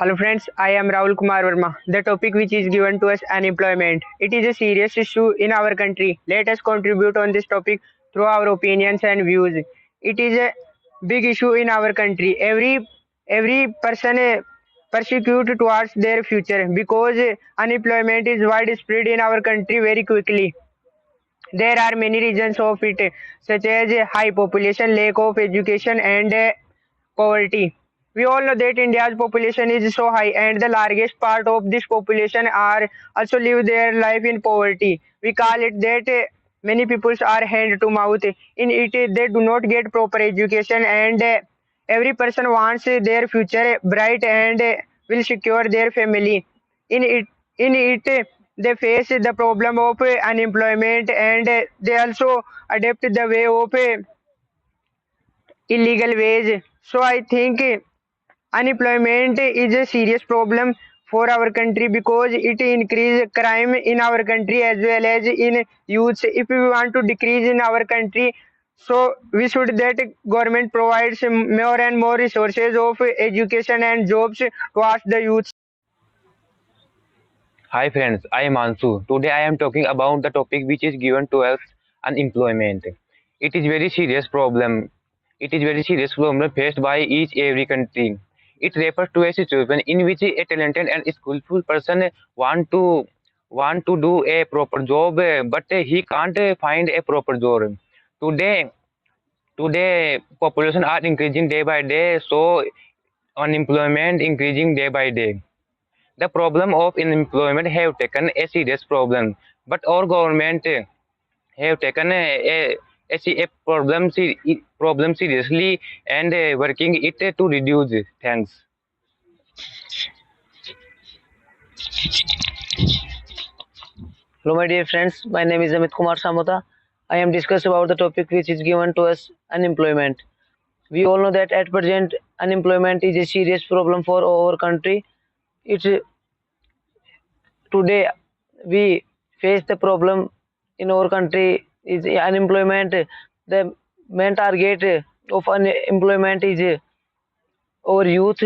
Hello friends, I am Rahul Kumar Verma. The topic which is given to us unemployment. It is a serious issue in our country. Let us contribute on this topic through our opinions and views. It is a big issue in our country. Every person persecute towards their future because unemployment is widespread in our country very quickly. There are many reasons of it, such as high population, lack of education, and poverty. We all know that India's population is so high, and the largest part of this population are also live their life in poverty. We call it that many people are hand to mouth. In it, they do not get proper education, and every person wants their future bright and will secure their family. In it, they face the problem of unemployment, and they also adapt the way of illegal ways. So I think unemployment is a serious problem for our country because it increase crime in our country as well as in youths. If we want to decrease in our country, so we should that government provides more and more resources of education and jobs towards the youth. Hi friends, I am Ansu. Today I am talking about the topic which is given to us unemployment. It is very serious problem. It is very serious problem faced by each every country. It refers to a situation in which a talented and skillful person want to do a proper job, but he can't find a proper job. Today, today population are increasing day by day, so unemployment increasing day by day. The problem of unemployment have taken a serious problem, but our government have taken a problem seriously and working it to reduce it. Thanks. Hello, my dear friends. My name is Amit Kumar Samota. I am discuss about the topic which is given to us unemployment. We all know that at present unemployment is a serious problem for our country. It's today we face the problem in our country is unemployment. The main target of unemployment is our youth.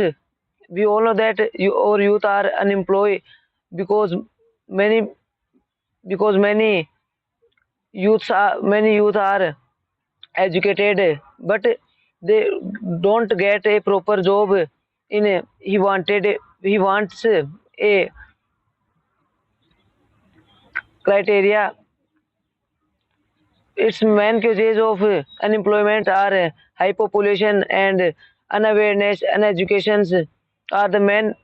We all know that our youth are unemployed because many many youth are educated but they don't get a proper job in he wants a criteria. Its main causes of unemployment are high population and unawareness and educations are the main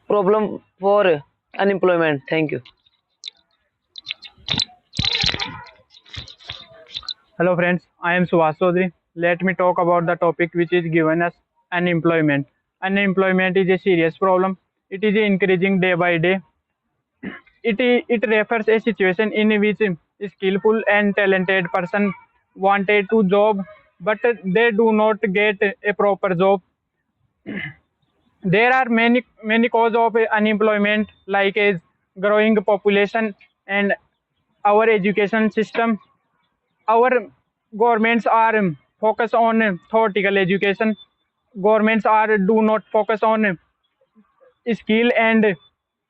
problem for unemployment. Thank you. Hello friends, I am Subhash Chaudhary. Let me talk about the topic which is given as unemployment. Unemployment is a serious problem. It is increasing day by day. It refers a situation in which a skillful and talented person wanted to job, but they do not get a proper job. There are many causes of unemployment, like a growing population and our education system. Our governments are focus on theoretical education. Governments are do not focus on skill and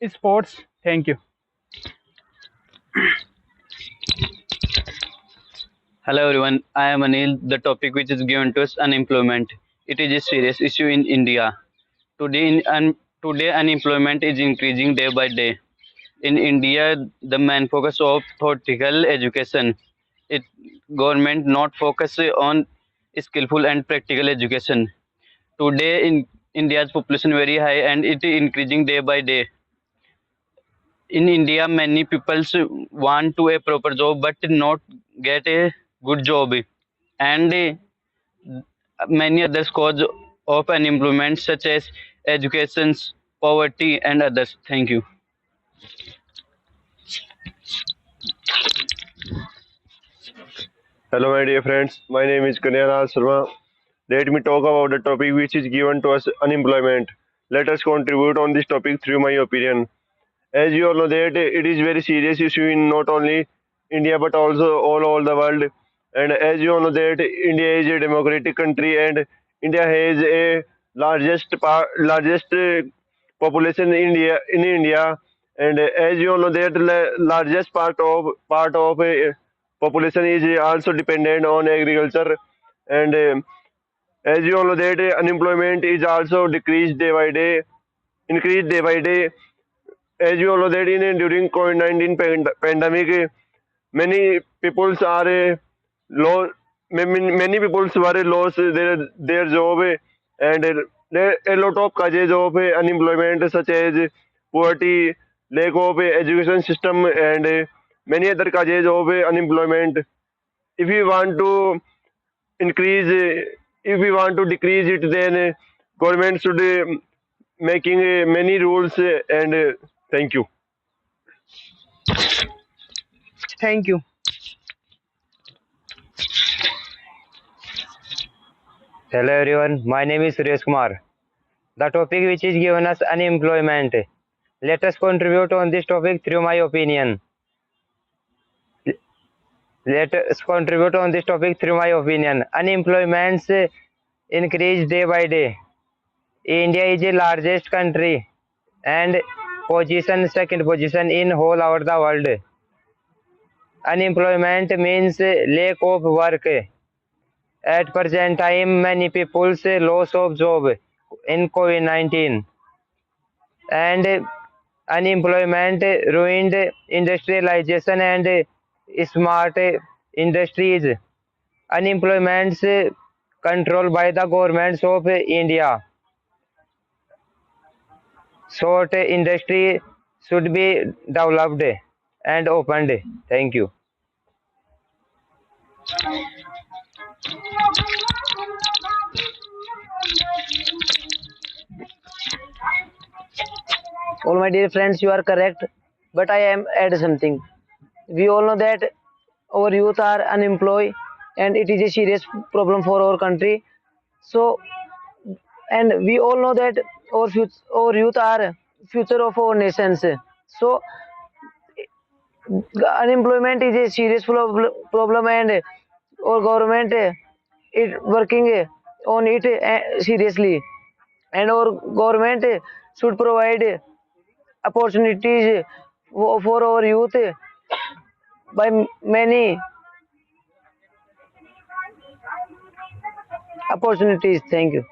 sports. Thank you. Hello everyone, I am Anil. The topic which is given to us unemployment. It is a serious issue in India. Today unemployment is increasing day by day. In India, the main focus of theoretical education. It government not focus on skillful and practical education. Today in India's population very high and it is increasing day by day. In India, many people want to a proper job but not get a good job, and many other cause of unemployment such as education, poverty, and others. Thank you. Hello, my dear friends. My name is Kanyara Sharma. Let me talk about the topic which is given to us unemployment. Let us contribute on this topic through my opinion. As you all know that it is very serious issue in not only India but also all over the world. And as you all know that India is a democratic country and India has a largest population in India, and as you all know that largest part of population is also dependent on agriculture, and as you all know that unemployment is also decreased day by day, increased day by day. As you all know that during COVID-19 pandemic, many peoples are low. Many peoples were lost their job, and there a lot of causes of unemployment such as poverty, lack of education system, and many other causes of unemployment. If we want to increase, if we want to decrease it, then government should making many rules, and thank you. Thank you. Hello everyone, my name is Suresh Kumar. The topic which is given us unemployment. Let us contribute on this topic through my opinion. Let us contribute on this topic through my opinion. Unemployment increase day by day. India is the largest country and second position in whole over the world. Unemployment means lack of work. At present time, many people say loss of job in COVID-19, and unemployment ruined industrialization and smart industries. Unemployment controlled by the governments of India. Short industry should be developed and opened. Thank you. All my dear friends, you are correct, but I am add something. We all know that our youth are unemployed, and it is a serious problem for our country. So, and we all know that our youth are future of our nations. So, unemployment is a serious problem, and our government is working on it seriously, and our government should provide opportunities for our youth by many opportunities. Thank you.